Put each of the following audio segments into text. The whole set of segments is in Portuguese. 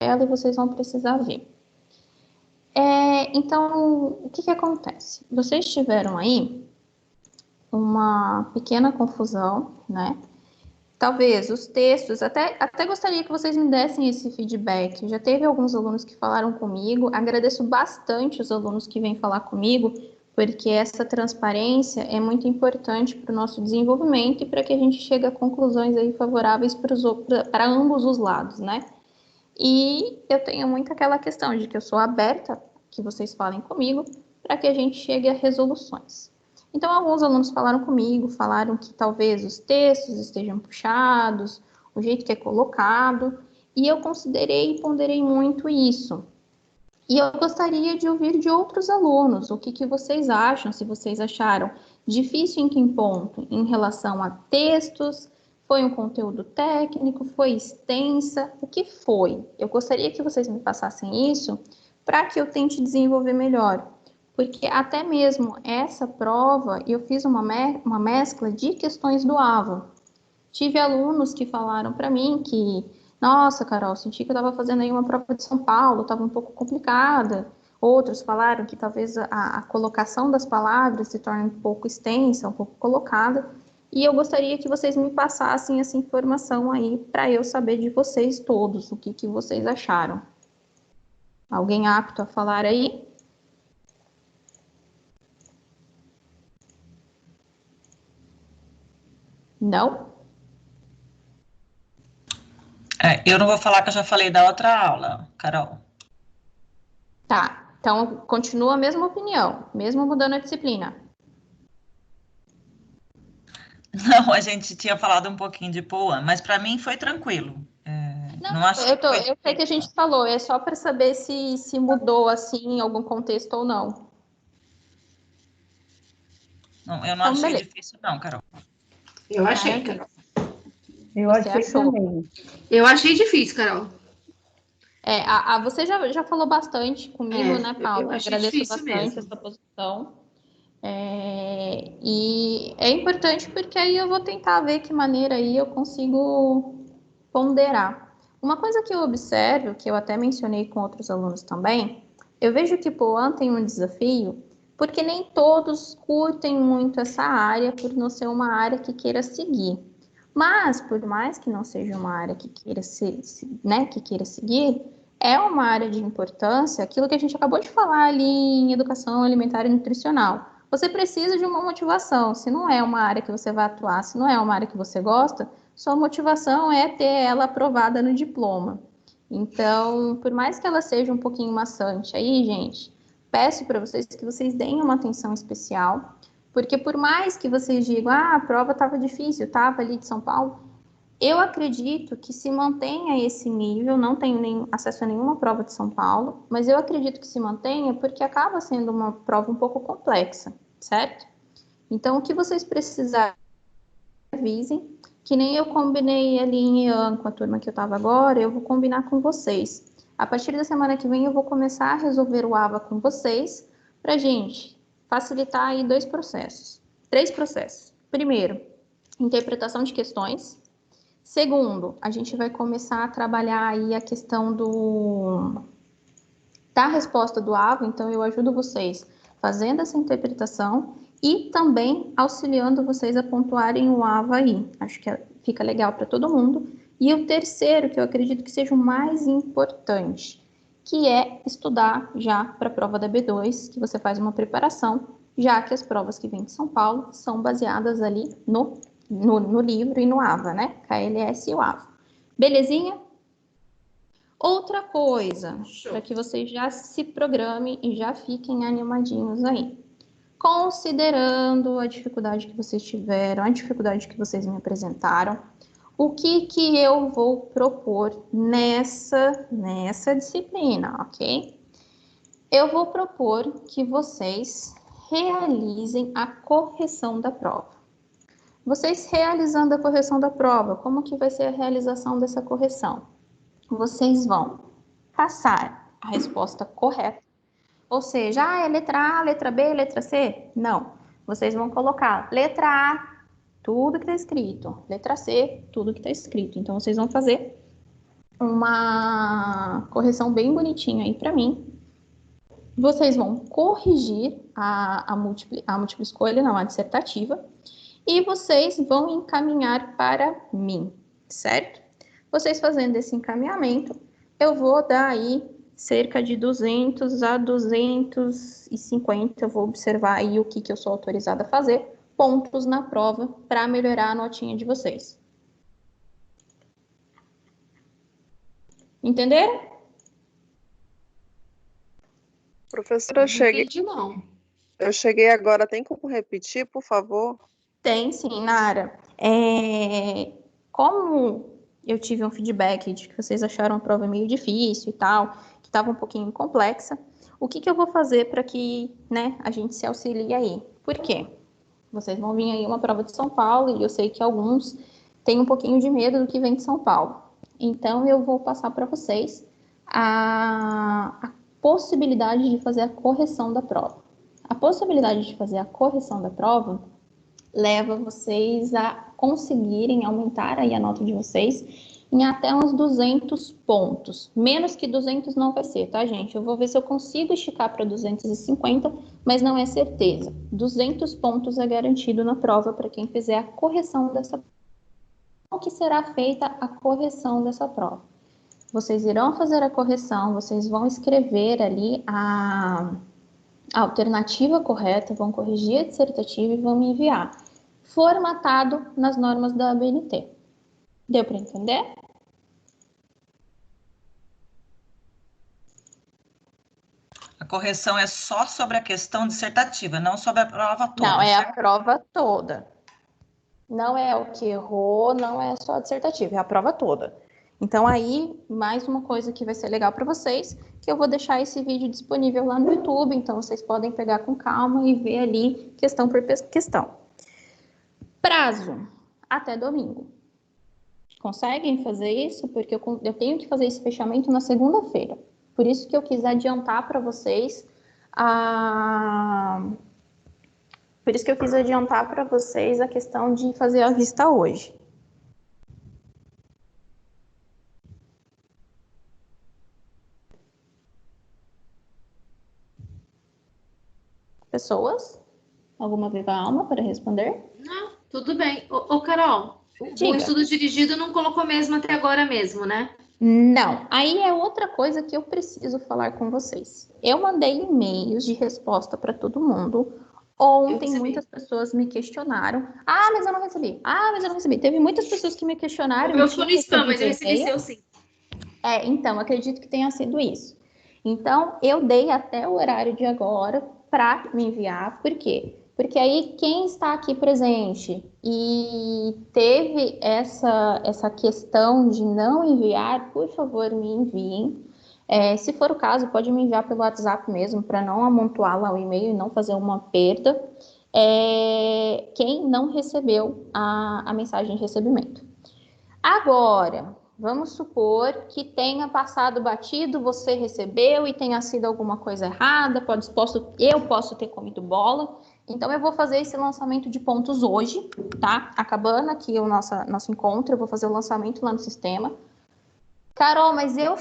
e vocês vão precisar ver. Então, o que acontece? Vocês tiveram aí uma pequena confusão, né? Talvez os textos, até gostaria que vocês me dessem esse feedback. Já teve alguns alunos que falaram comigo, agradeço bastante os alunos que vêm falar comigo, porque essa transparência é muito importante para o nosso desenvolvimento e para que a gente chegue a conclusões aí favoráveis para ambos os lados, né? E eu tenho muito aquela questão de que eu sou aberta, que vocês falem comigo, para que a gente chegue a resoluções. Então, alguns alunos falaram comigo, falaram que talvez os textos estejam puxados, o jeito que é colocado, e eu considerei e ponderei muito isso. E eu gostaria de ouvir de outros alunos, o que vocês acham, se vocês acharam difícil em que ponto, em relação a textos, foi um conteúdo técnico, foi extensa, o que foi? Eu gostaria que vocês me passassem isso para que eu tente desenvolver melhor. Porque até mesmo essa prova, eu fiz uma mescla de questões do AVA. Tive alunos que falaram para mim que, nossa, Carol, senti que eu estava fazendo aí uma prova de São Paulo, estava um pouco complicada. Outros falaram que talvez a colocação das palavras se torne um pouco extensa, um pouco colocada. E eu gostaria que vocês me passassem essa informação aí para eu saber de vocês todos, o que vocês acharam. Alguém apto a falar aí? Não? Eu não vou falar que eu já falei da outra aula, Carol. Tá, então continua a mesma opinião, mesmo mudando a disciplina. Não, a gente tinha falado um pouquinho de Poan, mas para mim foi tranquilo. Não acho que foi... Eu sei que a gente falou, é só para saber se mudou assim em algum contexto ou não. Não, eu não Então, achei beleza. difícil, não, Carol. Eu achei, Carol. Eu Você achei achou? também. Eu achei difícil, Carol. Você já falou bastante comigo, né, Paulo? Eu achei Agradeço difícil bastante mesmo. essa posição. E é importante porque aí eu vou tentar ver que maneira aí eu consigo ponderar. Uma coisa que eu observo, que eu até mencionei com outros alunos também, eu vejo que Poan tem um desafio porque nem todos curtem muito essa área por não ser uma área que queira seguir. Mas, por mais que não seja uma área que queira seguir, é uma área de importância, aquilo que a gente acabou de falar ali em educação alimentar e nutricional. Você precisa de uma motivação. Se não é uma área que você vai atuar, se não é uma área que você gosta, sua motivação é ter ela aprovada no diploma. Então, por mais que ela seja um pouquinho maçante aí, gente, peço para vocês que vocês deem uma atenção especial, porque por mais que vocês digam, a prova estava difícil, estava ali de São Paulo, eu acredito que se mantenha esse nível, não tenho acesso a nenhuma prova de São Paulo, mas eu acredito que se mantenha porque acaba sendo uma prova um pouco complexa, certo? Então, o que vocês precisarem, avisem, que nem eu combinei ali em Ian com a turma que eu estava agora, eu vou combinar com vocês. A partir da semana que vem eu vou começar a resolver o AVA com vocês, para gente facilitar aí 3 processos. Primeiro, interpretação de questões. Segundo, a gente vai começar a trabalhar aí a questão da resposta do AVA, então eu ajudo vocês fazendo essa interpretação e também auxiliando vocês a pontuarem o AVA aí. Acho que fica legal para todo mundo. E o terceiro, que eu acredito que seja o mais importante, que é estudar já para a prova da B2, que você faz uma preparação, já que as provas que vêm de São Paulo são baseadas ali no livro e no AVA, né? KLS e o AVA. Belezinha? Outra coisa, para que vocês já se programem e já fiquem animadinhos aí. Considerando a dificuldade que vocês tiveram, a dificuldade que vocês me apresentaram, o que eu vou propor nessa disciplina, ok? Eu vou propor que vocês realizem a correção da prova. Vocês realizando a correção da prova, como que vai ser a realização dessa correção? Vocês vão caçar a resposta correta, ou seja, é letra A, letra B, letra C? Não. Vocês vão colocar letra A, tudo que está escrito. Letra C, tudo que está escrito. Então, vocês vão fazer uma correção bem bonitinha aí para mim. Vocês vão corrigir a múltipla escolha, não a dissertativa, e vocês vão encaminhar para mim, certo? Vocês fazendo esse encaminhamento, eu vou dar aí cerca de 200 a 250, eu vou observar aí o que eu sou autorizada a fazer, pontos na prova para melhorar a notinha de vocês. Entenderam? Professora, eu cheguei agora, tem como repetir, por favor? Tem sim, Nara. Como eu tive um feedback de que vocês acharam a prova meio difícil e tal, que estava um pouquinho complexa, o que eu vou fazer para que, né, a gente se auxilie aí? Por quê? Vocês vão vir aí uma prova de São Paulo e eu sei que alguns têm um pouquinho de medo do que vem de São Paulo. Então, eu vou passar para vocês a possibilidade de fazer a correção da prova. A possibilidade de fazer a correção da prova leva vocês a conseguirem aumentar aí a nota de vocês em até uns 200 pontos. Menos que 200 não vai ser, tá, gente? Eu vou ver se eu consigo esticar para 250, mas não é certeza. 200 pontos é garantido na prova para quem fizer a correção dessa prova. Como que será feita a correção dessa prova? Vocês irão fazer a correção, vocês vão escrever ali a alternativa correta, vão corrigir a dissertativa e vão me enviar, formatado nas normas da ABNT. Deu para entender? A correção é só sobre a questão dissertativa, não sobre a prova toda. Não, é a prova toda. Não é o que errou, não é só a dissertativa, é a prova toda. Então, aí, mais uma coisa que vai ser legal para vocês, que eu vou deixar esse vídeo disponível lá no YouTube, então vocês podem pegar com calma e ver ali questão por questão. Prazo, até domingo. Conseguem fazer isso? Porque eu tenho que fazer esse fechamento na segunda-feira. Por isso que eu quis adiantar para vocês a questão de fazer a vista hoje. Pessoas? Alguma viva alma para responder? Não, tudo bem. Ô Carol, o estudo dirigido não colocou mesmo até agora mesmo, né? Não. Aí é outra coisa que eu preciso falar com vocês. Eu mandei e-mails de resposta para todo mundo. Ontem muitas pessoas me questionaram. Ah, mas eu não recebi. Ah, mas eu não recebi. Teve muitas pessoas que me questionaram. Eu fui no spam, mas eu recebi seu sim. Então, acredito que tenha sido isso. Então, eu dei até o horário de agora para me enviar. Por quê? Porque aí quem está aqui presente e teve essa questão de não enviar, por favor, me enviem. Se for o caso, pode me enviar pelo WhatsApp mesmo, para não amontoar lá o e-mail e não fazer uma perda. Quem não recebeu a mensagem de recebimento. Agora, vamos supor que tenha passado batido, você recebeu e tenha sido alguma coisa errada, eu posso ter comido bola. Então, eu vou fazer esse lançamento de pontos hoje, tá? Acabando aqui o nosso encontro, eu vou fazer o lançamento lá no sistema. Carol, mas eu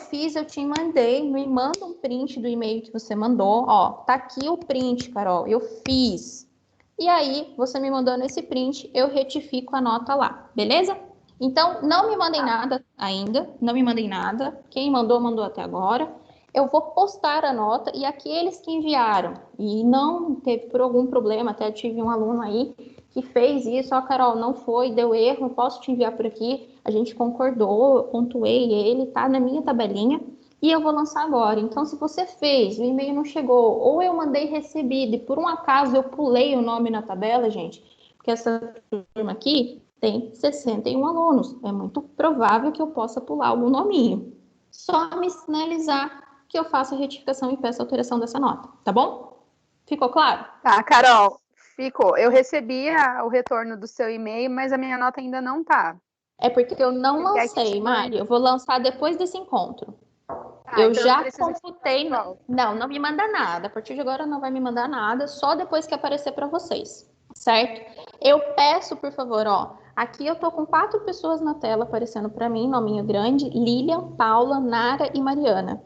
te mandei, me manda um print do e-mail que você mandou. Ó, tá aqui o print, Carol, eu fiz. E aí, você me mandou nesse print, eu retifico a nota lá, beleza? Então, não me mandem nada ainda, não me mandem nada. Quem mandou, mandou até agora. Eu vou postar a nota e aqueles que enviaram e não teve por algum problema, até tive um aluno aí que fez isso, ó, Carol, não foi, deu erro, eu posso te enviar por aqui, a gente concordou, eu pontuei ele, tá na minha tabelinha e eu vou lançar agora. Então, se você fez, o e-mail não chegou, ou eu mandei recebido e por um acaso eu pulei o nome na tabela, gente, porque essa turma aqui tem 61 alunos, é muito provável que eu possa pular algum nominho. Só me sinalizar que eu faço a retificação e peço a alteração dessa nota, tá bom? Ficou claro? Tá, Carol, ficou. Eu recebi o retorno do seu e-mail, mas a minha nota ainda não tá. É porque eu não lancei, Mari. Eu vou lançar depois desse encontro. Eu então já computei. Não me manda nada. A partir de agora não vai me mandar nada, só depois que aparecer para vocês, certo? Eu peço, por favor, ó, Aqui eu tô com 4 pessoas na tela aparecendo para mim, nominho grande, Lilian, Paula, Nara e Mariana.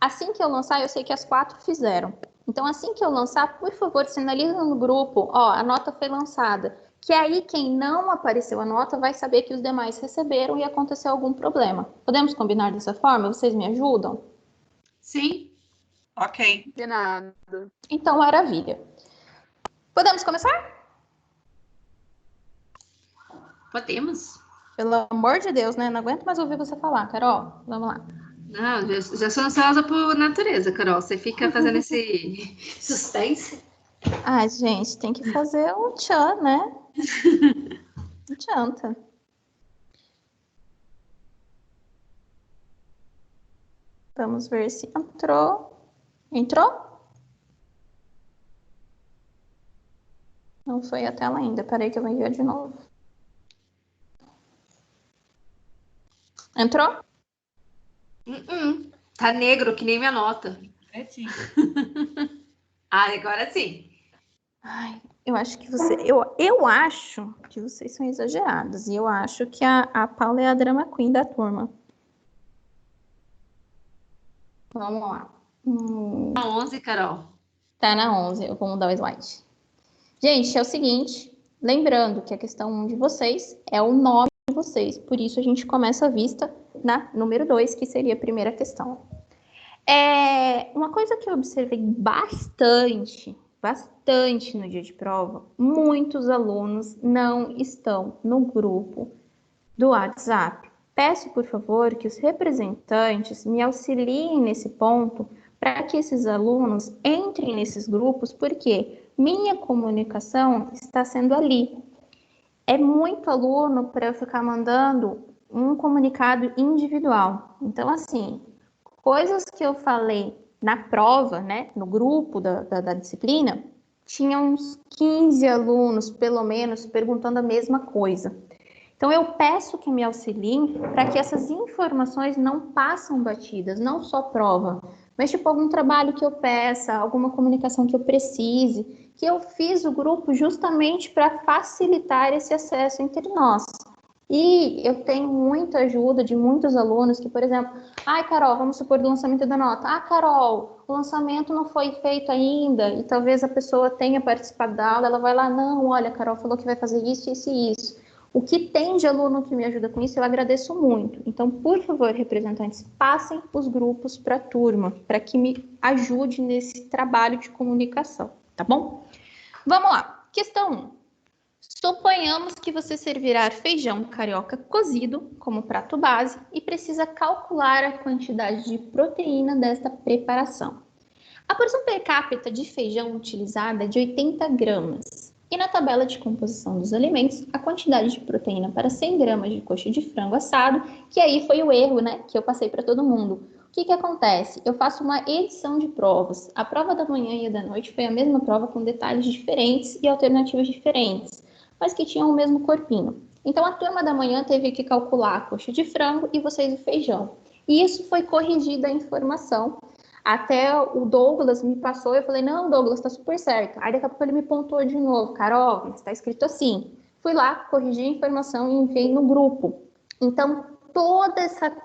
Assim que eu lançar, eu sei que as 4 fizeram. Então, assim que eu lançar, por favor, sinaliza no grupo, ó, a nota foi lançada. Que aí quem não apareceu a nota vai saber que os demais receberam e aconteceu algum problema. Podemos combinar dessa forma? Vocês me ajudam? Sim. Ok. De nada. Então, maravilha. Podemos começar? Podemos. Pelo amor de Deus, né? Não aguento mais ouvir você falar, Carol. Vamos lá. Não, já sou ansiosa por natureza, Carol. Você fica fazendo esse suspense. Ai, gente, tem que fazer um tchan, né? Não adianta. Vamos ver se entrou. Entrou? Não foi a tela ainda. Peraí que eu vou enviar de novo. Entrou? Tá negro, que nem minha nota. É sim. Ah, agora sim. Ai, eu acho que eu acho que vocês são exagerados. E eu acho que a Paula é a drama queen da turma. Vamos lá. Tá 11, Carol. Tá na 11. Eu vou mudar o slide. Gente, é o seguinte. Lembrando que a questão 1 de vocês é o nome de vocês. Por isso, a gente começa a vista na número 2, que seria a primeira questão. Uma coisa que eu observei bastante no dia de prova, muitos alunos não estão no grupo do WhatsApp. Peço, por favor, que os representantes me auxiliem nesse ponto para que esses alunos entrem nesses grupos, porque minha comunicação está sendo ali. É muito aluno para eu ficar mandando um comunicado individual. Então, assim, coisas que eu falei na prova, né, no grupo da disciplina, tinha uns 15 alunos, pelo menos, perguntando a mesma coisa. Então, eu peço que me auxiliem para que essas informações não passem batidas, não só prova, mas tipo algum trabalho que eu peça, alguma comunicação que eu precise, que eu fiz o grupo justamente para facilitar esse acesso entre nós. E eu tenho muita ajuda de muitos alunos que, por exemplo, ai, Carol, vamos supor do lançamento da nota. Ah, Carol, o lançamento não foi feito ainda, e talvez a pessoa tenha participado da aula, ela vai lá, não, olha, a Carol falou que vai fazer isso, isso e isso. O que tem de aluno que me ajuda com isso, eu agradeço muito. Então, por favor, representantes, passem os grupos para a turma, para que me ajude nesse trabalho de comunicação, tá bom? Vamos lá. Questão 1. Suponhamos que você servirá feijão carioca cozido como prato base e precisa calcular a quantidade de proteína desta preparação. A porção per capita de feijão utilizada é de 80 gramas. E na tabela de composição dos alimentos, a quantidade de proteína para 100 gramas de coxa de frango assado, que aí foi o erro, né, que eu passei para todo mundo. O que acontece? Eu faço uma edição de provas. A prova da manhã e a da noite foi a mesma prova com detalhes diferentes e alternativas diferentes, mas que tinham o mesmo corpinho. Então, a turma da manhã teve que calcular a coxa de frango e vocês o feijão. E isso foi corrigida a informação. Até o Douglas me passou, eu falei, não, Douglas, tá super certo. Aí daqui a pouco ele me pontuou de novo, Carol, está escrito assim. Fui lá, corrigi a informação e enviei no grupo. Então, toda essa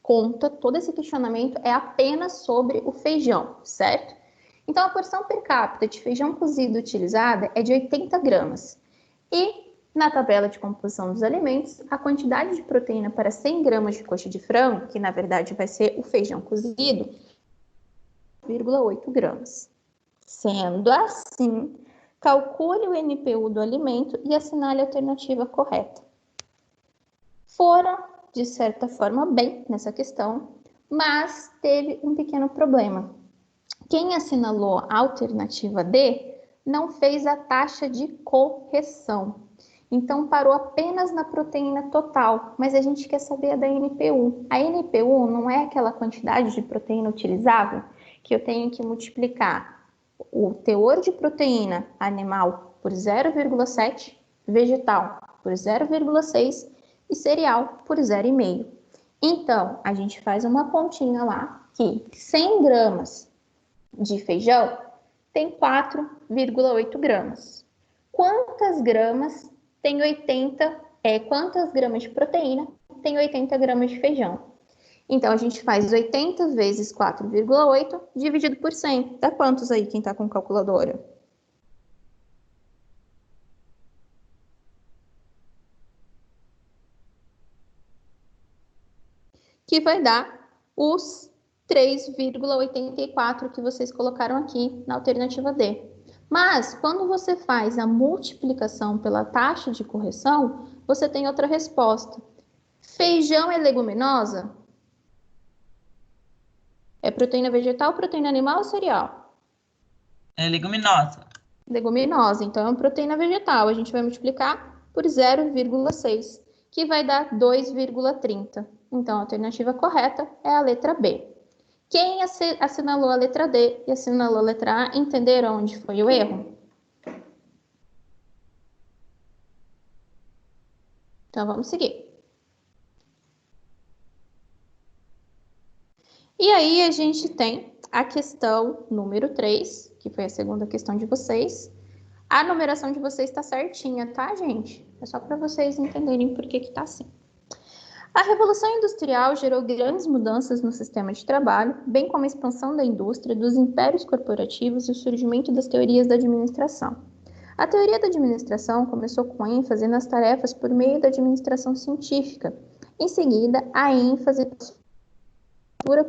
conta, todo esse questionamento é apenas sobre o feijão, certo? Então, a porção per capita de feijão cozido utilizada é de 80 gramas. E na tabela de composição dos alimentos, a quantidade de proteína para 100 gramas de coxa de frango, que na verdade vai ser o feijão cozido, 0,8 gramas. Sendo assim, calcule o NPU do alimento e assinale a alternativa correta. Foram, de certa forma, bem nessa questão, mas teve um pequeno problema. Quem assinalou a alternativa D não fez a taxa de correção. Então, parou apenas na proteína total, mas a gente quer saber a da NPU. A NPU não é aquela quantidade de proteína utilizável que eu tenho que multiplicar o teor de proteína animal por 0,7, vegetal por 0,6 e cereal por 0,5. Então, a gente faz uma continha lá que 100 gramas de feijão tem 4,8 gramas. Quantas gramas tem 80 quantas gramas de proteína tem 80 gramas de feijão. Então, a gente faz 80 vezes 4,8 dividido por 100. Dá quantos aí, quem está com calculadora? Que vai dar os 3,84 que vocês colocaram aqui na alternativa D. Mas, quando você faz a multiplicação pela taxa de correção, você tem outra resposta. Feijão é leguminosa? É proteína vegetal, proteína animal ou cereal? É leguminosa. Leguminosa, então é uma proteína vegetal. A gente vai multiplicar por 0,6, que vai dar 2,30. Então, a alternativa correta é a letra B. Quem assinalou a letra D e assinalou a letra A, entenderam onde foi o erro? Então, vamos seguir. E aí, a gente tem a questão número 3, que foi a segunda questão de vocês. A numeração de vocês está certinha, tá, gente? É só para vocês entenderem por que está assim. A Revolução Industrial gerou grandes mudanças no sistema de trabalho, bem como a expansão da indústria, dos impérios corporativos e o surgimento das teorias da administração. A teoria da administração começou com ênfase nas tarefas por meio da administração científica. Em seguida, a ênfase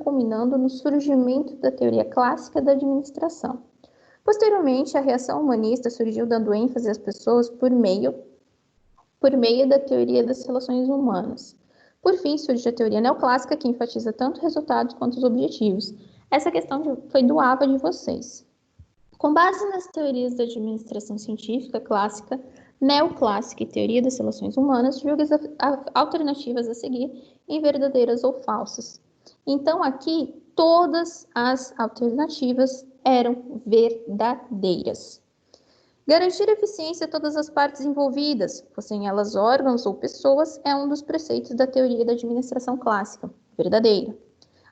culminando no surgimento da teoria clássica da administração. Posteriormente, a reação humanista surgiu dando ênfase às pessoas por meio da teoria das relações humanas. Por fim, surge a teoria neoclássica, que enfatiza tanto resultados quanto os objetivos. Essa questão foi do AVA de vocês. Com base nas teorias da administração científica clássica, neoclássica e teoria das relações humanas, julga as alternativas a seguir em verdadeiras ou falsas. Então, aqui, todas as alternativas eram verdadeiras. Garantir eficiência a todas as partes envolvidas, fossem elas órgãos ou pessoas, é um dos preceitos da teoria da administração clássica, verdadeira.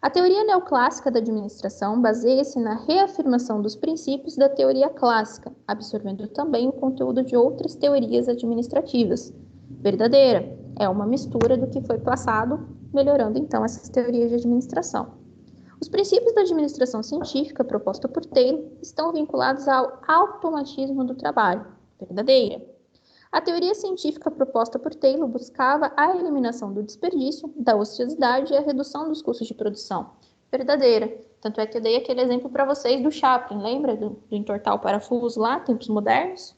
A teoria neoclássica da administração baseia-se na reafirmação dos princípios da teoria clássica, absorvendo também o conteúdo de outras teorias administrativas. Verdadeira, é uma mistura do que foi passado, melhorando então essas teorias de administração. Os princípios da administração científica proposta por Taylor estão vinculados ao automatismo do trabalho. Verdadeira. A teoria científica proposta por Taylor buscava a eliminação do desperdício, da ociosidade e a redução dos custos de produção. Verdadeira. Tanto é que eu dei aquele exemplo para vocês do Chaplin, lembra? Do entortar o parafuso lá, tempos modernos?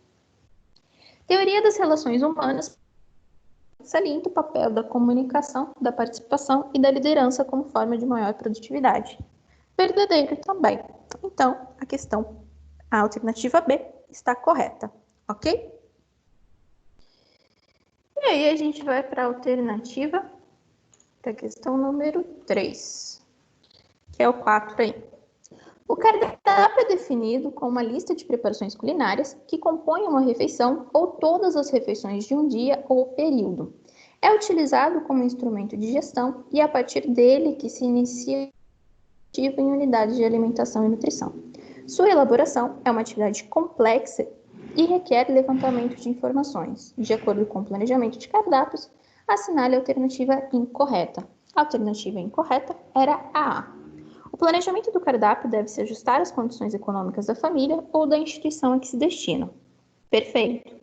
Teoria das relações humanas salienta o papel da comunicação, da participação e da liderança como forma de maior produtividade. Verdadeiro também. Então, a alternativa B está correta, ok? E aí a gente vai para a alternativa da questão número 3, que é o 4 aí. O cardápio é definido com uma lista de preparações culinárias que compõem uma refeição ou todas as refeições de um dia ou período. É utilizado como instrumento de gestão e é a partir dele que se inicia em unidades de alimentação e nutrição. Sua elaboração é uma atividade complexa e requer levantamento de informações. De acordo com o planejamento de cardápios, assinale a alternativa incorreta. A alternativa incorreta era a A. O planejamento do cardápio deve se ajustar às condições econômicas da família ou da instituição a que se destina. Perfeito.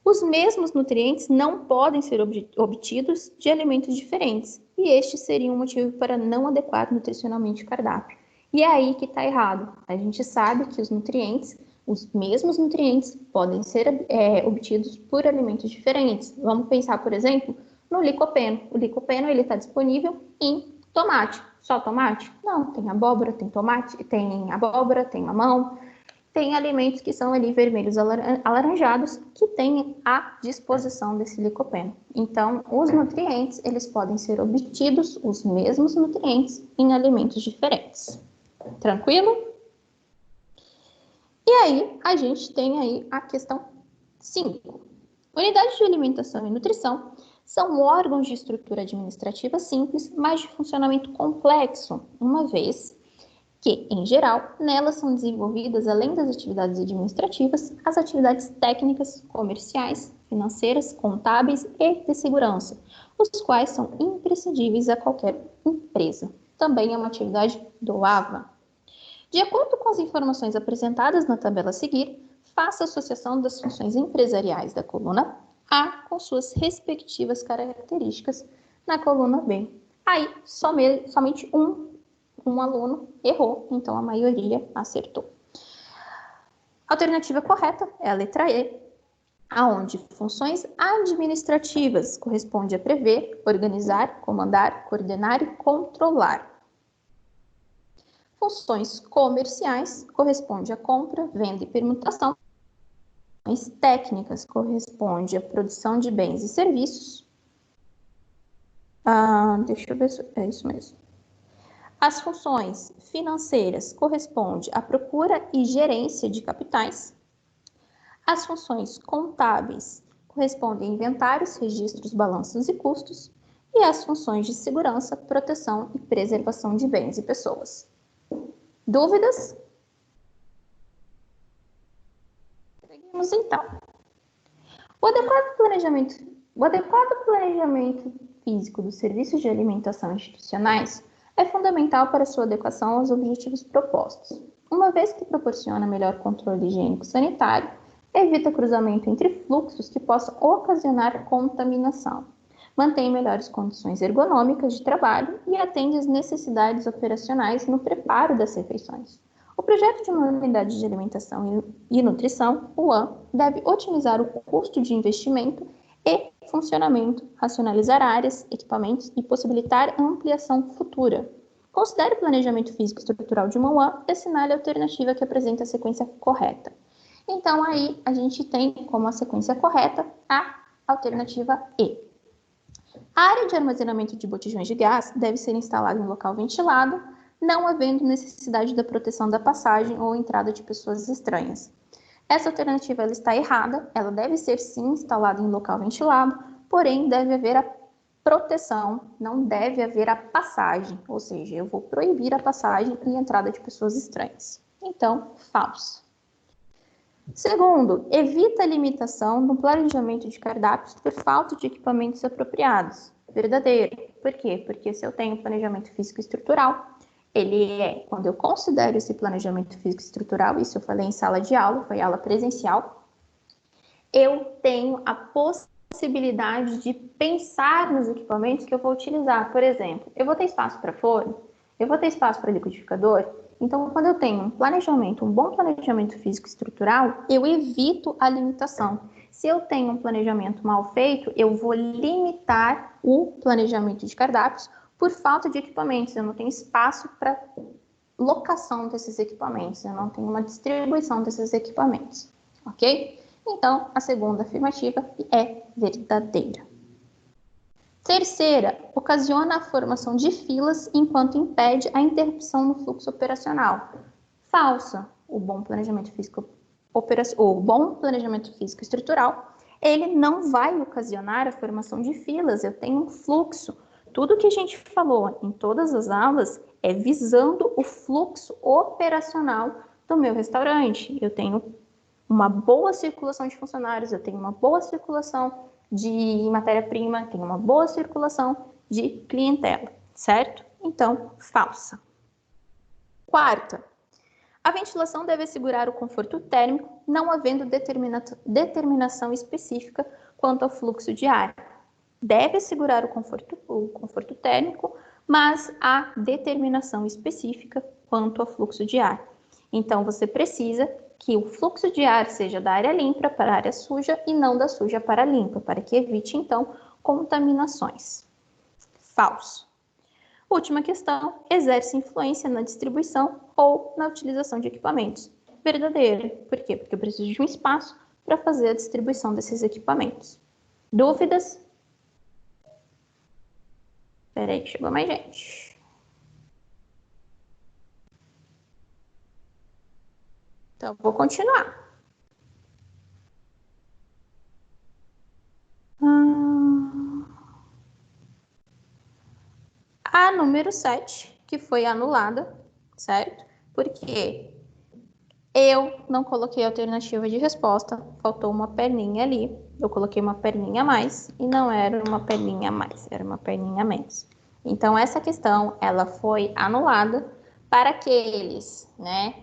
Os mesmos nutrientes não podem ser obtidos de alimentos diferentes, e este seria um motivo para não adequar nutricionalmente o cardápio. E é aí que está errado. A gente sabe que os mesmos nutrientes, podem ser obtidos por alimentos diferentes. Vamos pensar, por exemplo, no licopeno. O licopeno está disponível em tomate. Só tomate? Não, tem abóbora, tem tomate, tem abóbora, tem mamão. Tem alimentos que são ali vermelhos alaranjados que têm à disposição desse licopeno. Então, os nutrientes, eles podem ser obtidos, os mesmos nutrientes, em alimentos diferentes. Tranquilo? E aí, a gente tem aí a questão 5. Unidades de alimentação e nutrição são órgãos de estrutura administrativa simples, mas de funcionamento complexo, uma vez que, em geral, nelas são desenvolvidas, além das atividades administrativas, as atividades técnicas, comerciais, financeiras, contábeis e de segurança, os quais são imprescindíveis a qualquer empresa. Também é uma atividade do AVA. De acordo com as informações apresentadas na tabela a seguir, faça a associação das funções empresariais da coluna A com suas respectivas características na coluna B. Aí, somente um aluno errou, então a maioria acertou. A alternativa correta é a letra E, aonde funções administrativas corresponde a prever, organizar, comandar, coordenar e controlar. Funções comerciais corresponde a compra, venda e permutação. Funções técnicas corresponde à produção de bens e serviços. Deixa eu ver se é isso mesmo. As funções financeiras correspondem à procura e gerência de capitais. As funções contábeis correspondem a inventários, registros, balanços e custos. E as funções de segurança, proteção e preservação de bens e pessoas. Dúvidas? Seguimos então. O adequado planejamento físico dos serviços de alimentação institucionais é fundamental para sua adequação aos objetivos propostos, uma vez que proporciona melhor controle higiênico-sanitário, evita cruzamento entre fluxos que possam ocasionar contaminação, mantém melhores condições ergonômicas de trabalho e atende às necessidades operacionais no preparo das refeições. O projeto de uma unidade de alimentação e nutrição, UAN, deve otimizar o custo de investimento e funcionamento, racionalizar áreas, equipamentos e possibilitar ampliação futura. Considere o planejamento físico estrutural de uma UAN e assinale a alternativa que apresenta a sequência correta. Então, aí, a gente tem como a sequência correta a alternativa E. A área de armazenamento de botijões de gás deve ser instalada em local ventilado, não havendo necessidade da proteção da passagem ou entrada de pessoas estranhas. Essa alternativa ela está errada, ela deve ser sim instalada em local ventilado, porém deve haver a proteção, não deve haver a passagem, ou seja, eu vou proibir a passagem e entrada de pessoas estranhas. Então, falso. Segundo, evita a limitação no planejamento de cardápios por falta de equipamentos apropriados. Verdadeiro. Por quê? Porque se eu tenho planejamento físico estrutural, ele é, quando eu considero esse planejamento físico estrutural, isso eu falei em sala de aula, foi aula presencial, eu tenho a possibilidade de pensar nos equipamentos que eu vou utilizar. Por exemplo, eu vou ter espaço para forno, eu vou ter espaço para liquidificador. Então, quando eu tenho um bom planejamento físico estrutural, eu evito a limitação. Se eu tenho um planejamento mal feito, eu vou limitar o planejamento de cardápios por falta de equipamentos. Eu não tenho espaço para locação desses equipamentos, eu não tenho uma distribuição desses equipamentos, ok? Então, a segunda afirmativa é verdadeira. Terceira, ocasiona a formação de filas enquanto impede a interrupção no fluxo operacional. Falsa. O bom planejamento físico estrutural, ele não vai ocasionar a formação de filas. Eu tenho um fluxo. Tudo que a gente falou em todas as aulas é visando o fluxo operacional do meu restaurante. Eu tenho uma boa circulação de funcionários, eu tenho uma boa circulação de matéria-prima, tenho uma boa circulação de clientela, certo? Então, falsa. Quarta, a ventilação deve assegurar o conforto térmico, não havendo determinação específica quanto ao fluxo de ar. Deve assegurar o conforto térmico, mas há determinação específica quanto ao fluxo de ar. Então, você precisa que o fluxo de ar seja da área limpa para a área suja e não da suja para a limpa, para que evite, então, contaminações. Falso. Última questão, exerce influência na distribuição ou na utilização de equipamentos. Verdadeiro. Por quê? Porque eu preciso de um espaço para fazer a distribuição desses equipamentos. Dúvidas? Espera aí que chegou mais gente. Então, vou continuar. A número 7, que foi anulada, certo? Porque Eu não coloquei alternativa de resposta, faltou uma perninha ali. Eu coloquei uma perninha a mais e não era uma perninha a mais, era uma perninha a menos. Então, essa questão, ela foi anulada para aqueles, né,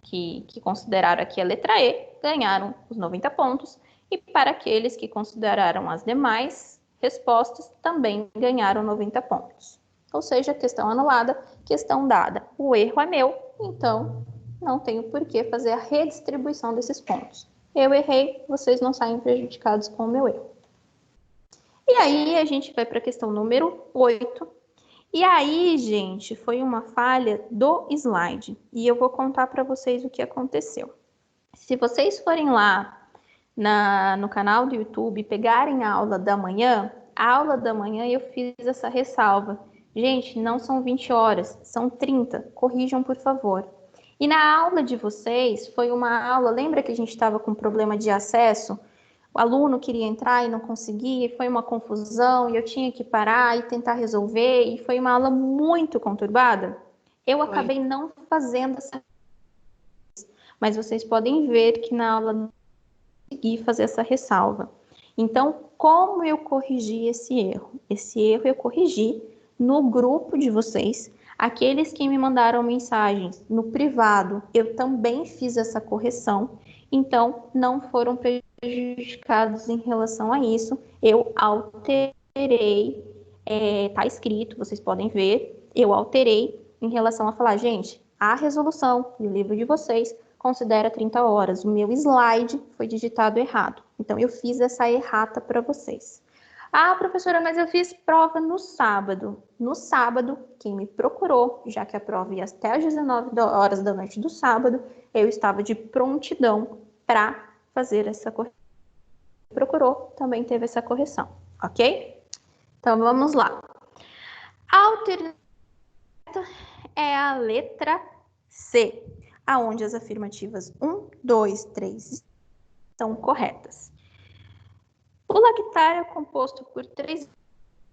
que consideraram aqui a letra E, ganharam os 90 pontos, e para aqueles que consideraram as demais respostas, também ganharam 90 pontos. Ou seja, questão anulada, questão dada. O erro é meu, então não tenho por que fazer a redistribuição desses pontos. Eu errei, vocês não saem prejudicados com o meu erro. E aí a gente vai para a questão número 8. E aí, gente, foi uma falha do slide. E eu vou contar para vocês o que aconteceu. Se vocês forem lá no canal do YouTube, pegarem a aula da manhã eu fiz essa ressalva. Gente, não são 20 horas, são 30. Corrijam, por favor. E na aula de vocês, foi uma aula, lembra que a gente estava com problema de acesso? O aluno queria entrar e não conseguia, foi uma confusão, e eu tinha que parar e tentar resolver, e foi uma aula muito conturbada. Eu acabei não fazendo essa... Mas vocês podem ver que na aula não consegui fazer essa ressalva. Então, como eu corrigi esse erro? Esse erro eu corrigi no grupo de vocês. Aqueles que me mandaram mensagens no privado, eu também fiz essa correção. Então, não foram prejudicados em relação a isso. Eu alterei, tá escrito, vocês podem ver, eu alterei em relação a falar, gente, a resolução do livro de vocês considera 30 horas. O meu slide foi digitado errado. Então, eu fiz essa errata para vocês. Ah, professora, mas eu fiz prova no sábado. No sábado, quem me procurou, já que a prova ia até às 19 horas da noite do sábado, eu estava de prontidão para fazer essa correção. Procurou, também teve essa correção, ok? Então, vamos lá. A alternativa é a letra C, aonde as afirmativas 1, 2, 3 estão corretas. O lactário é composto por 3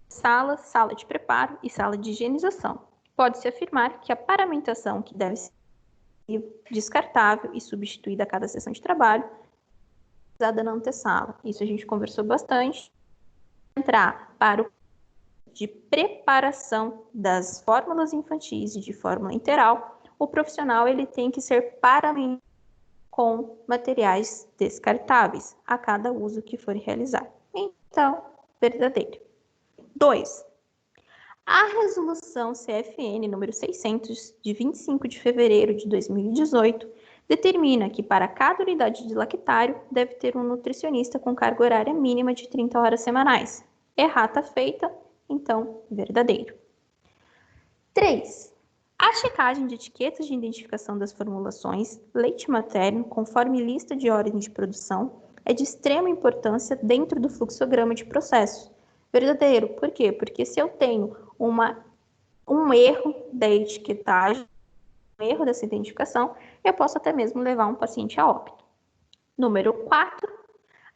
salas, sala de preparo e sala de higienização. Pode-se afirmar que a paramentação, que deve ser descartável e substituída a cada sessão de trabalho, usada na antessala. Isso a gente conversou bastante. Entrar para o de preparação das fórmulas infantis e de fórmula integral, o profissional ele tem que ser paramentado com materiais descartáveis a cada uso que for realizado. Então, verdadeiro. 2. A resolução CFN número 600, de 25 de fevereiro de 2018, determina que para cada unidade de lactário deve ter um nutricionista com carga horária mínima de 30 horas semanais. Errata feita, então verdadeiro. 3. A checagem de etiquetas de identificação das formulações leite materno, conforme lista de ordem de produção, é de extrema importância dentro do fluxograma de processo. Verdadeiro. Por quê? Porque se eu tenho um erro da etiquetagem, um erro dessa identificação, eu posso até mesmo levar um paciente a óbito. Número 4.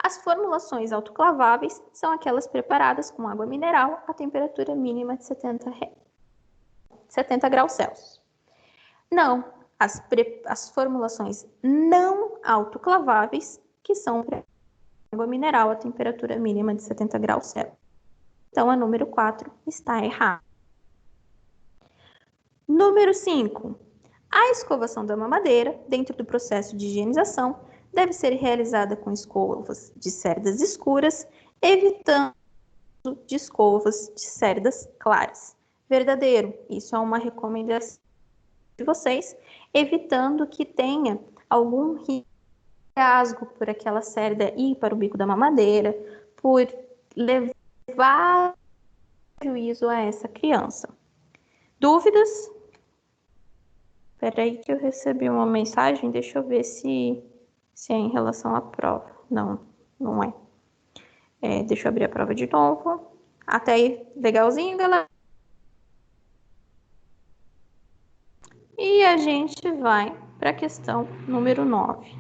As formulações autoclaváveis são aquelas preparadas com água mineral a temperatura mínima de 70 graus Celsius. Não, as formulações não autoclaváveis, que são água mineral a temperatura mínima de 70 graus Celsius. Então, a número 4 está errada. Número 5. A escovação da mamadeira, dentro do processo de higienização, deve ser realizada com escovas de cerdas escuras, evitando de escovas de cerdas claras. Verdadeiro. Isso é uma recomendação de vocês, evitando que tenha algum rasgo por aquela cerda ir para o bico da mamadeira, por levar prejuízo a essa criança. Dúvidas? Espera aí que eu recebi uma mensagem, deixa eu ver se é em relação à prova. Não, não é. Deixa eu abrir a prova de novo. Até aí, legalzinho, galera? E a gente vai para a questão número 9.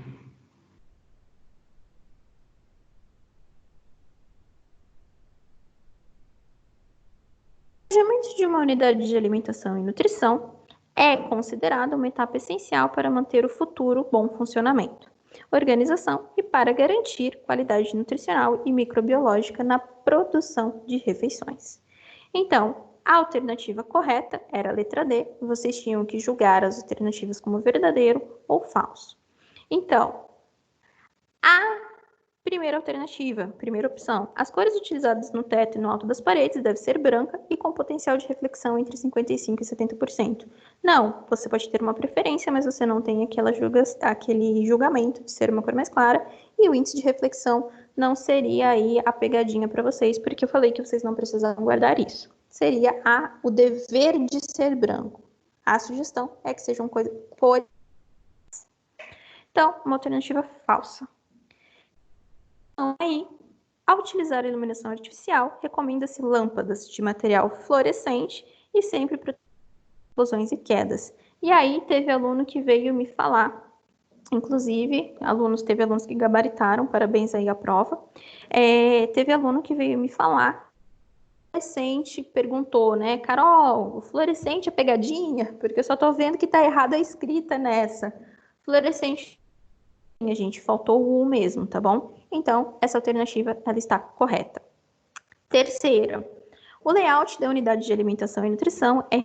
O planejamento de uma unidade de alimentação e nutrição é considerada uma etapa essencial para manter o futuro bom funcionamento, organização e para garantir qualidade nutricional e microbiológica na produção de refeições. Então, a alternativa correta era a letra D, e vocês tinham que julgar as alternativas como verdadeiro ou falso. Então, a primeira alternativa, primeira opção, as cores utilizadas no teto e no alto das paredes devem ser branca e com potencial de reflexão entre 55% e 70%. Não, você pode ter uma preferência, mas você não tem aquele julgamento de ser uma cor mais clara, e o índice de reflexão não seria aí a pegadinha para vocês, porque eu falei que vocês não precisavam guardar isso. Seria o dever de ser branco. A sugestão é que sejam cores. Então, uma alternativa falsa. Aí, ao utilizar a iluminação artificial, recomenda-se lâmpadas de material fluorescente e sempre para explosões e quedas. E aí, teve aluno que veio me falar, inclusive, teve alunos que gabaritaram, parabéns aí à prova. Teve aluno que veio me falar, fluorescente perguntou, né, Carol, o fluorescente é pegadinha? Porque eu só tô vendo que tá errada a escrita nessa. Fluorescente, gente, faltou o U mesmo, tá bom? Então, essa alternativa, ela está correta. Terceira, o layout da unidade de alimentação e nutrição é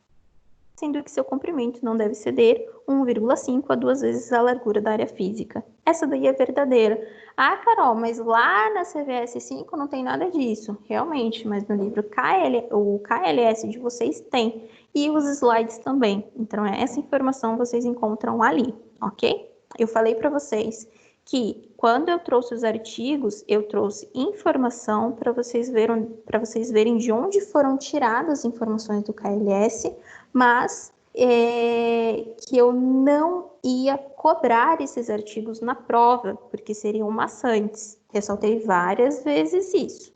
sendo que seu comprimento não deve ceder 1,5 a 2 vezes a largura da área física. Essa daí é verdadeira. Ah, Carol, mas lá na CVS 5 não tem nada disso. Realmente, mas no livro o KLS de vocês tem. E os slides também. Então, essa informação vocês encontram ali, ok? Eu falei para vocês que quando eu trouxe os artigos, eu trouxe informação para vocês verem de onde foram tiradas as informações do KLS, mas que eu não ia cobrar esses artigos na prova, porque seriam maçantes. Ressaltei várias vezes isso.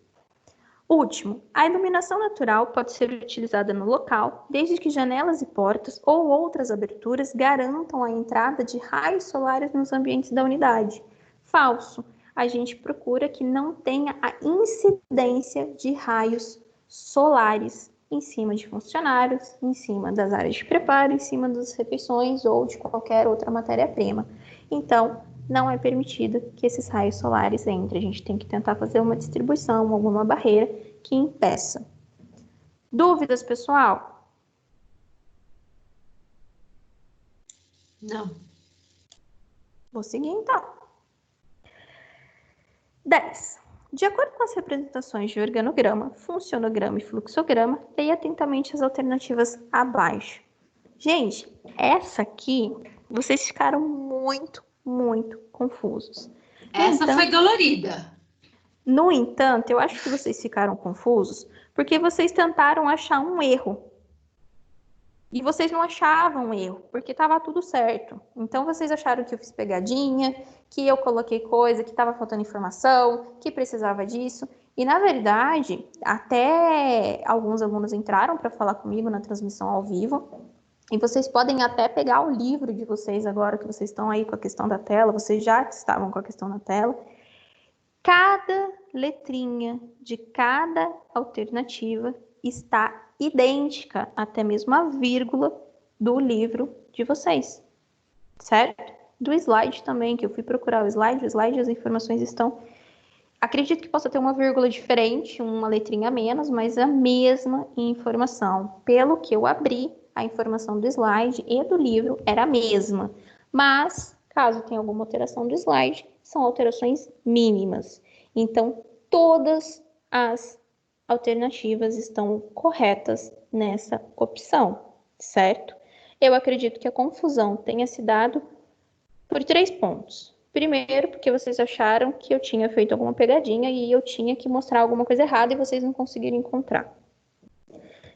Último, a iluminação natural pode ser utilizada no local, desde que janelas e portas ou outras aberturas garantam a entrada de raios solares nos ambientes da unidade. Falso. A gente procura que não tenha a incidência de raios solares em cima de funcionários, em cima das áreas de preparo, em cima das refeições ou de qualquer outra matéria-prima. Então, não é permitido que esses raios solares entrem. A gente tem que tentar fazer uma distribuição, alguma barreira que impeça. Dúvidas, pessoal? Não. Vou seguir, então. 10. De acordo com as representações de organograma, funcionograma e fluxograma, leia atentamente as alternativas abaixo. Gente, essa aqui, vocês ficaram muito confusos. Essa foi dolorida. No entanto, eu acho que vocês ficaram confusos porque vocês tentaram achar um erro. E vocês não achavam erro, porque estava tudo certo. Então, vocês acharam que eu fiz pegadinha, que eu coloquei coisa, que estava faltando informação, que precisava disso. E, na verdade, até alguns alunos entraram para falar comigo na transmissão ao vivo. E vocês podem até pegar o livro de vocês agora, que vocês estão aí com a questão da tela. Vocês já estavam com a questão da tela. Cada letrinha de cada alternativa está idêntica, até mesmo a vírgula do livro de vocês, certo? Do slide também, que eu fui procurar o slide as informações estão... Acredito que possa ter uma vírgula diferente, uma letrinha a menos, mas a mesma informação. Pelo que eu abri, a informação do slide e do livro era a mesma. Mas, caso tenha alguma alteração do slide, são alterações mínimas. Então, todas as alternativas estão corretas nessa opção, certo? Eu acredito que a confusão tenha se dado por 3 pontos. Primeiro, porque vocês acharam que eu tinha feito alguma pegadinha e eu tinha que mostrar alguma coisa errada e vocês não conseguiram encontrar.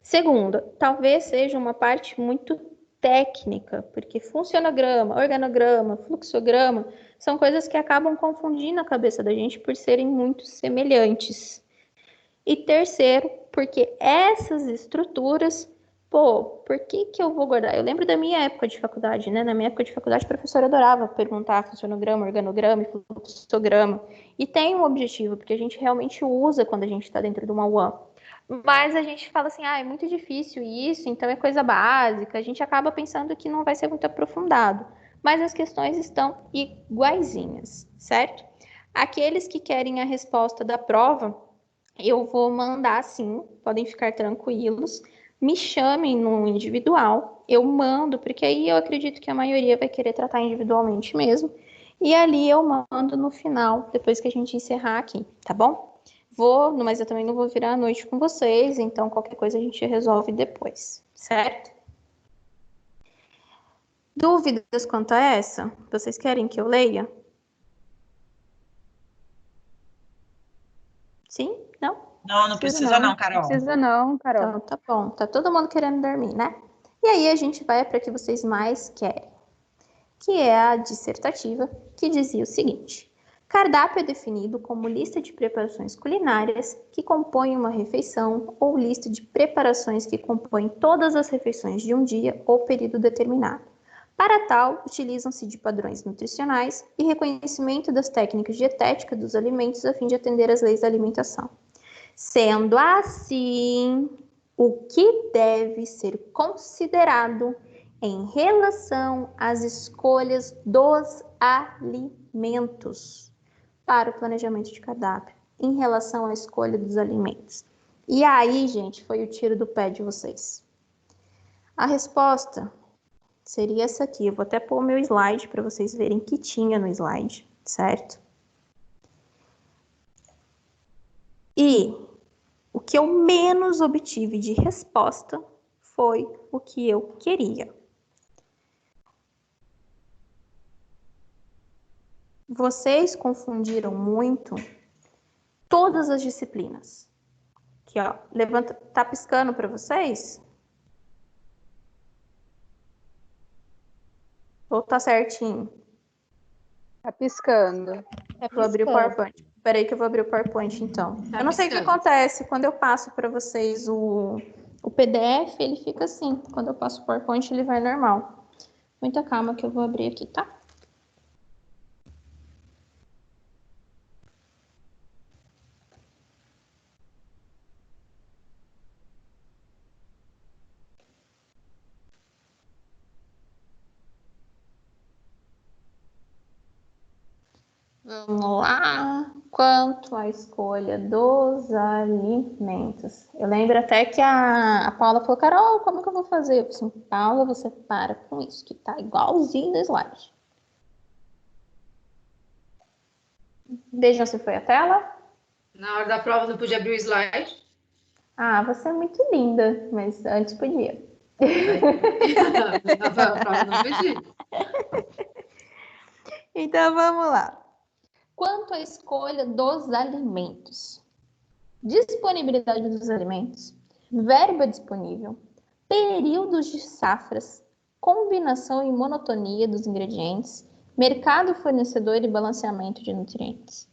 Segunda, talvez seja uma parte muito técnica, porque funcionograma, organograma, fluxograma são coisas que acabam confundindo a cabeça da gente por serem muito semelhantes. E terceiro, porque essas estruturas, por que eu vou guardar? Eu lembro da minha época de faculdade, né? Na minha época de faculdade, a professora adorava perguntar funcionograma, organograma e fluxograma. E tem um objetivo, porque a gente realmente usa quando a gente está dentro de uma UAM. Mas a gente fala assim, é muito difícil isso, então é coisa básica. A gente acaba pensando que não vai ser muito aprofundado. Mas as questões estão iguaizinhas, certo? Aqueles que querem a resposta da prova, eu vou mandar sim, podem ficar tranquilos. Me chamem no individual, eu mando, porque aí eu acredito que a maioria vai querer tratar individualmente mesmo. E ali eu mando no final, depois que a gente encerrar aqui, tá bom? Mas eu também não vou virar a noite com vocês, então qualquer coisa a gente resolve depois, certo? Dúvidas quanto a essa? Vocês querem que eu leia? Sim? Não? Não precisa não, Carol. Não precisa não, Carol. Então tá bom, tá todo mundo querendo dormir, né? E aí a gente vai para o que vocês mais querem, que é a dissertativa, que dizia o seguinte: cardápio é definido como lista de preparações culinárias que compõem uma refeição ou lista de preparações que compõem todas as refeições de um dia ou período determinado. Para tal, utilizam-se de padrões nutricionais e reconhecimento das técnicas dietéticas dos alimentos a fim de atender às leis da alimentação. Sendo assim, o que deve ser considerado em relação às escolhas dos alimentos para o planejamento de cardápio, em relação à escolha dos alimentos. E aí, gente, foi o tiro do pé de vocês. A resposta seria essa aqui. Eu vou até pôr o meu slide para vocês verem que tinha no slide, certo? E o que eu menos obtive de resposta foi o que eu queria. Vocês confundiram muito todas as disciplinas. Aqui, ó, levanta, tá piscando para vocês? Ou tá certinho? Tá piscando. Vou abrir o PowerPoint. Peraí que eu vou abrir o PowerPoint, então. Eu não sei o que acontece. Quando eu passo para vocês o PDF, ele fica assim. Quando eu passo o PowerPoint, ele vai normal. Muita calma que eu vou abrir aqui, tá? Vamos lá. Quanto à escolha dos alimentos. Eu lembro até que a Paula falou, Carol, como que eu vou fazer? Eu falei assim, Paula, você para com isso, que tá igualzinho no slide. Vejam se foi a tela. Na hora da prova não podia abrir o slide. Ah, você é muito linda, mas antes podia. A prova não podia. Então, vamos lá. Quanto à escolha dos alimentos. Disponibilidade dos alimentos, verba disponível, períodos de safras, combinação e monotonia dos ingredientes, mercado fornecedor e balanceamento de nutrientes.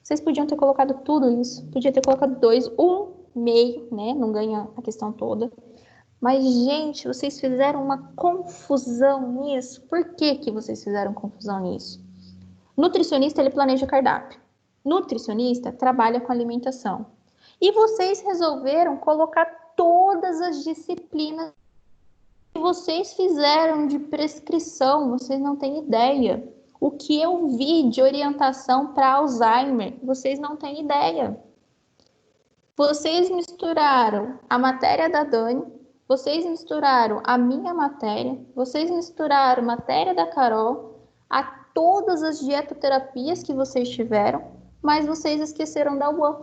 Vocês podiam ter colocado tudo isso, podia ter colocado 2, 1,5, né? Não ganha a questão toda. Mas, gente, vocês fizeram uma confusão nisso. Por que que vocês fizeram confusão nisso? Nutricionista, ele planeja cardápio. Nutricionista trabalha com alimentação. E vocês resolveram colocar todas as disciplinas que vocês fizeram de prescrição. Vocês não têm ideia. O que eu vi de orientação para Alzheimer, vocês não têm ideia. Vocês misturaram a matéria da Dani, vocês misturaram a minha matéria, vocês misturaram a matéria da Carol, a todas as dietoterapias que vocês tiveram, mas vocês esqueceram da UAN.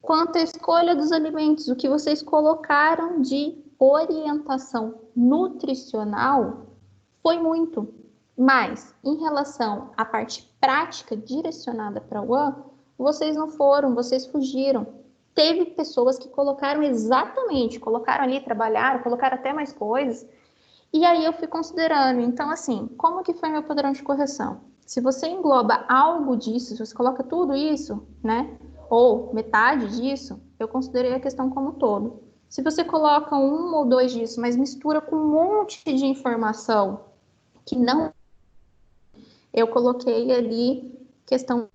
Quanto à escolha dos alimentos, o que vocês colocaram de orientação nutricional foi muito. Mas, em relação à parte prática direcionada para a UAN, vocês não foram, vocês fugiram. Teve pessoas que colocaram exatamente, colocaram ali, trabalharam, colocaram até mais coisas. E aí eu fui considerando. Então, assim, como que foi meu padrão de correção? Se você engloba algo disso, se você coloca tudo isso, né? Ou metade disso, eu considerei a questão como um todo. Se você coloca 1 ou 2 disso, mas mistura com um monte de informação que não... Eu coloquei ali questão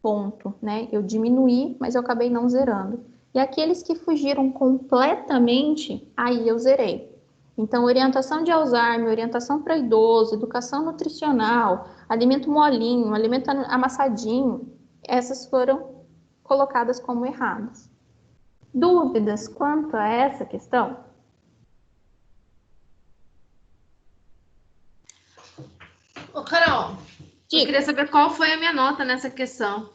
ponto, né? Eu diminuí, mas eu acabei não zerando. E aqueles que fugiram completamente, aí eu zerei. Então, orientação de Alzheimer, orientação para idoso, educação nutricional, alimento molinho, alimento amassadinho, essas foram colocadas como erradas. Dúvidas quanto a essa questão? Ô, Carol, eu queria saber qual foi a minha nota nessa questão.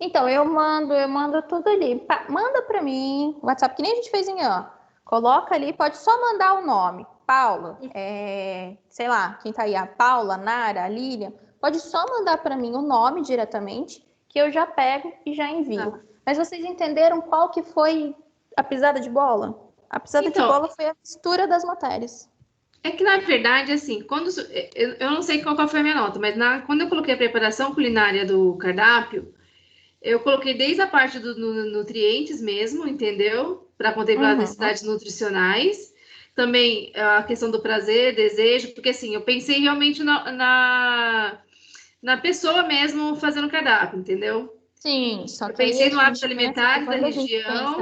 Então, eu mando tudo ali. Manda para mim, WhatsApp, que nem a gente fez em ó. Coloca ali, pode só mandar o nome. Paula, sei lá, quem tá aí? A Paula, a Nara, a Lilian. Pode só mandar para mim o nome diretamente, que eu já pego e já envio. Mas vocês entenderam qual que foi a pisada de bola? A pisada de bola foi a mistura das matérias. É que, na verdade, assim, eu não sei qual foi a minha nota, mas quando eu coloquei a preparação culinária do cardápio, eu coloquei desde a parte dos nutrientes mesmo, entendeu? Para contemplar as necessidades nutricionais. Também a questão do prazer, desejo, porque assim, eu pensei realmente na pessoa mesmo fazendo cardápio, entendeu? Sim, só que eu pensei no hábito alimentar da região.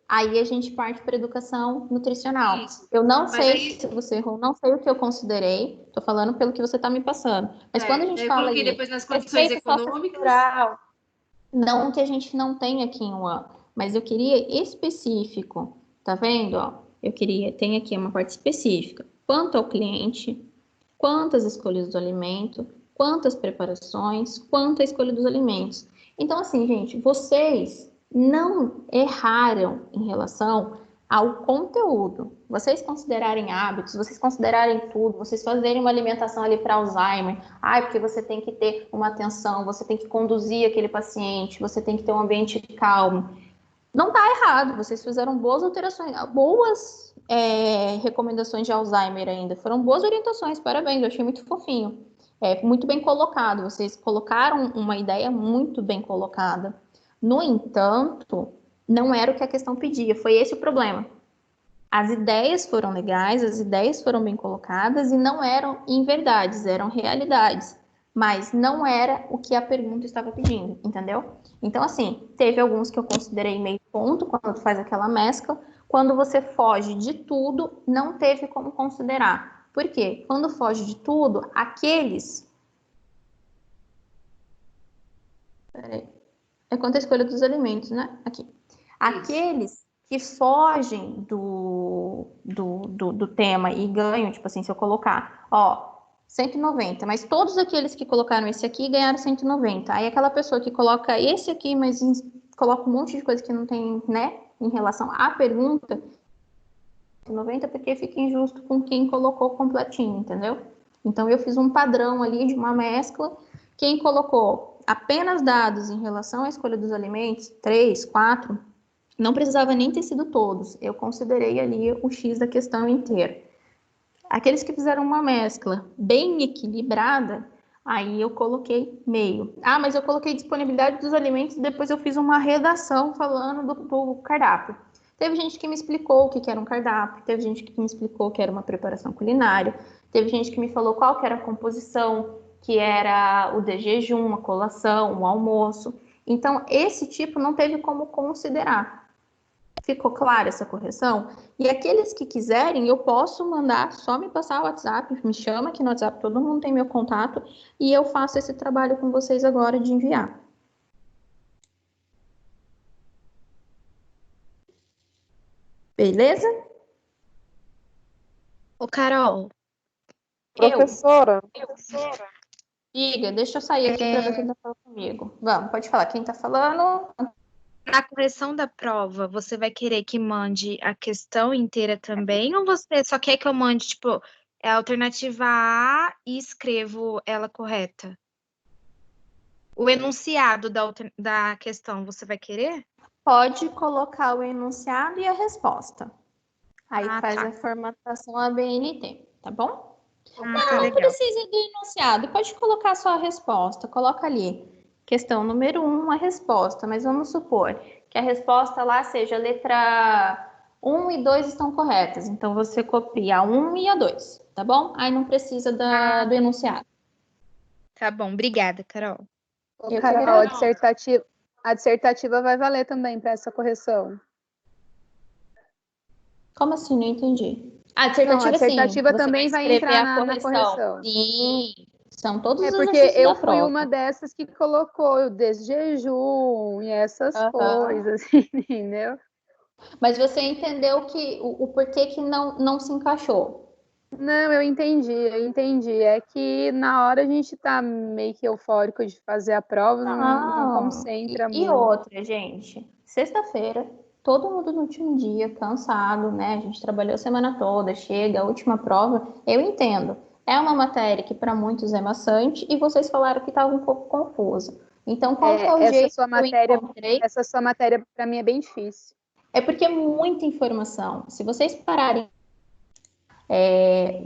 Aí a gente parte para educação nutricional. Isso. Eu não sei se você errou, não sei o que eu considerei, estou falando pelo que você está me passando. Mas quando a gente fala aí, depois nas condições econômicas, não que a gente não tenha aqui em UAM, mas eu queria específico, tá vendo? Ó, tem aqui uma parte específica. Quanto ao cliente, quantas escolhas do alimento, quantas preparações, quanto a escolha dos alimentos. Então, assim, gente, vocês não erraram em relação ao conteúdo. Vocês considerarem hábitos, vocês considerarem tudo, vocês fazerem uma alimentação ali para Alzheimer, porque você tem que ter uma atenção, você tem que conduzir aquele paciente, você tem que ter um ambiente calmo. Não está errado, vocês fizeram boas alterações, boas recomendações de Alzheimer ainda, foram boas orientações, parabéns, eu achei muito fofinho. Muito bem colocado, vocês colocaram uma ideia muito bem colocada. No entanto, não era o que a questão pedia, foi esse o problema. As ideias foram legais, as ideias foram bem colocadas e não eram inverdades, eram realidades, mas não era o que a pergunta estava pedindo, entendeu? Então, assim, teve alguns que eu considerei meio ponto quando tu faz aquela mescla, quando você foge de tudo, não teve como considerar. Por quê? Quando foge de tudo, aqueles... Peraí. É quanto a escolha dos alimentos, né? Aqui. Aqueles que fogem do tema e ganham, tipo assim, se eu colocar, 190, mas todos aqueles que colocaram esse aqui ganharam 190. Aí aquela pessoa que coloca esse aqui, mas coloca um monte de coisa que não tem, né, em relação à pergunta, 190 porque fica injusto com quem colocou completinho, entendeu? Então eu fiz um padrão ali de uma mescla. Quem colocou apenas dados em relação à escolha dos alimentos, 3, 4, não precisava nem ter sido todos. Eu considerei ali o X da questão inteira. Aqueles que fizeram uma mescla bem equilibrada, aí eu coloquei meio. Mas eu coloquei disponibilidade dos alimentos e depois eu fiz uma redação falando do cardápio. Teve gente que me explicou o que era um cardápio, teve gente que me explicou que era uma preparação culinária, teve gente que me falou qual que era a composição, que era o de jejum, a colação, o almoço. Então, esse tipo não teve como considerar. Ficou clara essa correção? E aqueles que quiserem, eu posso mandar, só me passar o WhatsApp, me chama aqui no WhatsApp, todo mundo tem meu contato, e eu faço esse trabalho com vocês agora de enviar. Beleza? Ô, Carol. Professora. Diga, deixa eu sair aqui para ver quem está falando comigo. Vamos, pode falar. Quem está falando? Na correção da prova, você vai querer que mande a questão inteira também? Ou você só quer que eu mande, tipo, a alternativa A e escrevo ela correta? O enunciado da questão, você vai querer? Pode colocar o enunciado e a resposta. Aí faz a formatação ABNT, tá bom? Não precisa do enunciado, pode colocar só a resposta. Coloca ali, questão número 1, a resposta. Mas vamos supor que a resposta lá seja a letra 1 e 2 estão corretas. Então, você copia a 1 e a 2, tá bom? Aí não precisa do enunciado. Tá bom, obrigada, Carol. Carol, A dissertativa vai valer também para essa correção? Como assim? Não entendi. A dissertativa, sim. Também vai entrar na correção. Sim, são todos os porque exercícios eu da prova. fui uma dessas que colocou o desjejum e essas coisas, entendeu? Mas você entendeu que o porquê que não se encaixou? Não, eu entendi. É que na hora a gente tá meio que eufórico de fazer a prova, não concentra muito. E outra, gente, sexta-feira, todo mundo no último dia, cansado, né? A gente trabalhou a semana toda, chega a última prova, eu entendo. É uma matéria que para muitos é maçante e vocês falaram que estava um pouco confusa. Então, qual que é o jeito que eu encontrei? Essa sua matéria, para mim, é bem difícil. É porque é muita informação. Se vocês pararem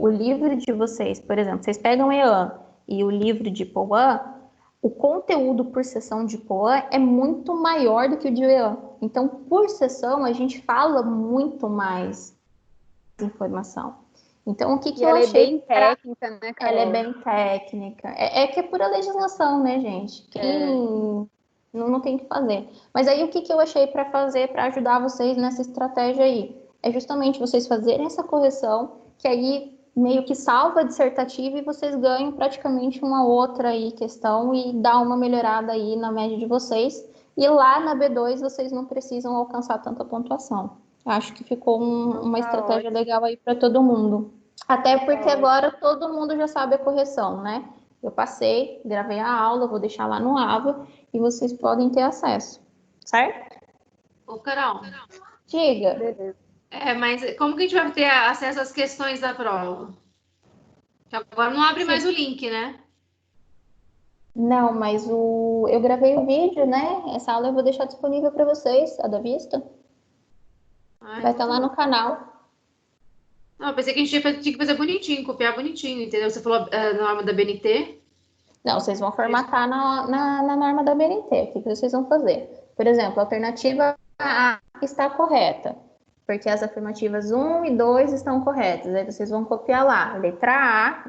o livro de vocês, por exemplo, vocês pegam o EAN e o livro de POAN, o conteúdo por sessão de POAN é muito maior do que o de EAN. Então, por sessão, a gente fala muito mais informação. Então, o que eu achei... Ela é bem técnica, né, Carol? Ela é bem técnica. É que é pura legislação, né, gente? Quem não tem o que fazer. Mas aí, o que eu achei para fazer, para ajudar vocês nessa estratégia aí? É justamente vocês fazerem essa correção, que aí meio que salva a dissertativa e vocês ganham praticamente uma outra aí questão e dá uma melhorada aí na média de vocês. E lá na B2 vocês não precisam alcançar tanta pontuação. Acho que ficou uma estratégia legal aí para todo mundo. Até porque agora todo mundo já sabe a correção, né? Eu passei, gravei a aula, vou deixar lá no AVA e vocês podem ter acesso. Certo? Ô, Carol. Diga. Beleza. Mas como que a gente vai ter acesso às questões da prova? Agora não abre mais o link, né? Não, mas eu gravei o vídeo, né? Essa aula eu vou deixar disponível para vocês, a da vista. Vai estar lá no canal. Não, eu pensei que a gente tinha que fazer bonitinho, copiar bonitinho, entendeu? Você falou na norma da BNT. Não, vocês vão formatar na norma da BNT. O que vocês vão fazer? Por exemplo, a alternativa A está correta, porque as afirmativas 1 e 2 estão corretas. Aí vocês vão copiar lá. Letra A,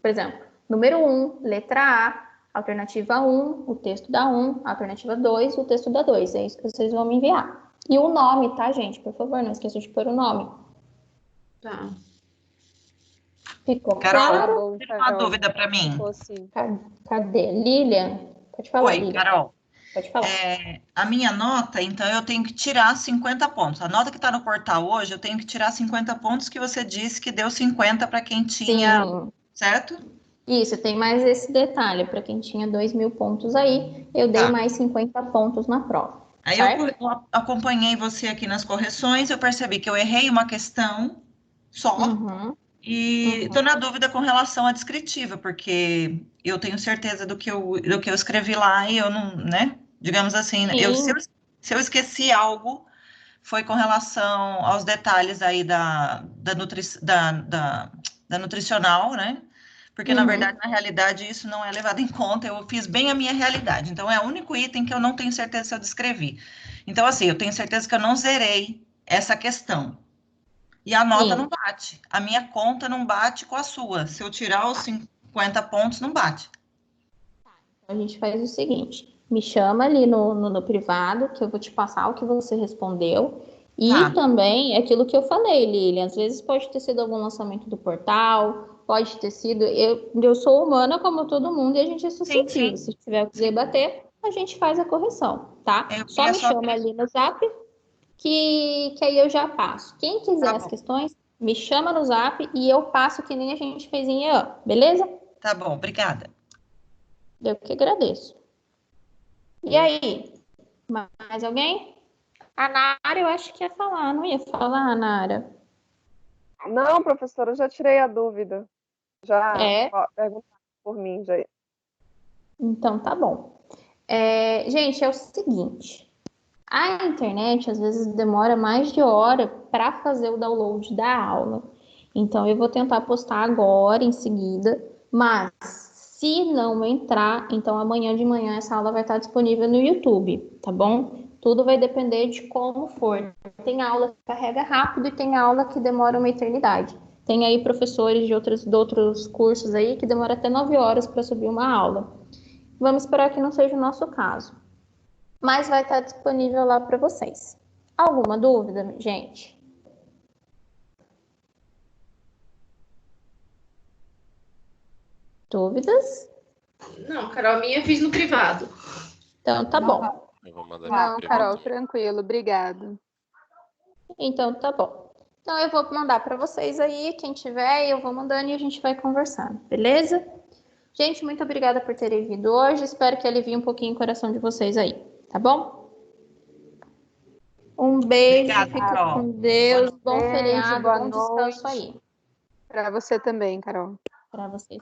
por exemplo, número 1, letra A, alternativa 1, o texto da 1, alternativa 2, o texto da 2. É isso que vocês vão me enviar. E o nome, tá, gente? Por favor, não esqueçam de pôr o nome. Tá. Ficou Carol, tem uma dúvida para mim. Cadê? Lilian? Pode falar, Oi, Lilian. Carol. Pode falar. A minha nota, então, eu tenho que tirar 50 pontos. A nota que está no portal hoje, eu tenho que tirar 50 pontos, que você disse que deu 50 para quem tinha, certo? Isso, tem mais esse detalhe. Para quem tinha 2.000 pontos aí, eu dei mais 50 pontos na prova. Aí eu acompanhei você aqui nas correções, eu percebi que eu errei uma questão só. E estou na dúvida com relação à descritiva, porque eu tenho certeza do que eu escrevi lá e eu não, né? Digamos assim, se eu esqueci algo, foi com relação aos detalhes aí da nutricional, né? Porque, na verdade, na realidade, isso não é levado em conta. Eu fiz bem a minha realidade. Então, é o único item que eu não tenho certeza se eu descrevi. Então, assim, eu tenho certeza que eu não zerei essa questão. E a nota não bate. A minha conta não bate com a sua. Se eu tirar os 50 pontos, não bate. A gente faz o seguinte. Me chama ali no privado, que eu vou te passar o que você respondeu. E também aquilo que eu falei, Lilian. Às vezes pode ter sido algum lançamento do portal, pode ter sido... Eu sou humana como todo mundo e a gente é suscetível. Se tiver que debater, a gente faz a correção, tá? Só me chama ali no Zap, que aí eu já passo. Quem quiser as questões, me chama no Zap e eu passo que nem a gente fez em EAN, beleza? Tá bom, obrigada. Eu que agradeço. E aí? Mais alguém? A Nara, eu acho que ia falar. Não ia falar, Nara? Não, professora, eu já tirei a dúvida. Já perguntaram por mim. Já. Então, tá bom. Gente, é o seguinte. A internet, às vezes, demora mais de hora para fazer o download da aula. Então, eu vou tentar postar agora, em seguida. Mas, se não entrar, então amanhã de manhã essa aula vai estar disponível no YouTube, tá bom? Tudo vai depender de como for. Tem aula que carrega rápido e tem aula que demora uma eternidade. Tem aí professores de outros cursos aí que demora até 9 horas para subir uma aula. Vamos esperar que não seja o nosso caso. mas vai estar disponível lá para vocês. Alguma dúvida, gente? Dúvidas? Não, Carol, minha fiz no privado. Então, tá bom. Eu vou mandar Não, Carol, tranquilo, obrigado. Então, tá bom. Então, eu vou mandar para vocês aí, quem tiver, eu vou mandando e a gente vai conversando, beleza? Gente, muito obrigada por terem vindo hoje. Espero que alivie um pouquinho o coração de vocês aí, tá bom? Um beijo, Obrigada, fica Carol. com Deus. Bom Beijo, feriado, boa bom descanso aí. Para você também, Carol. Para vocês.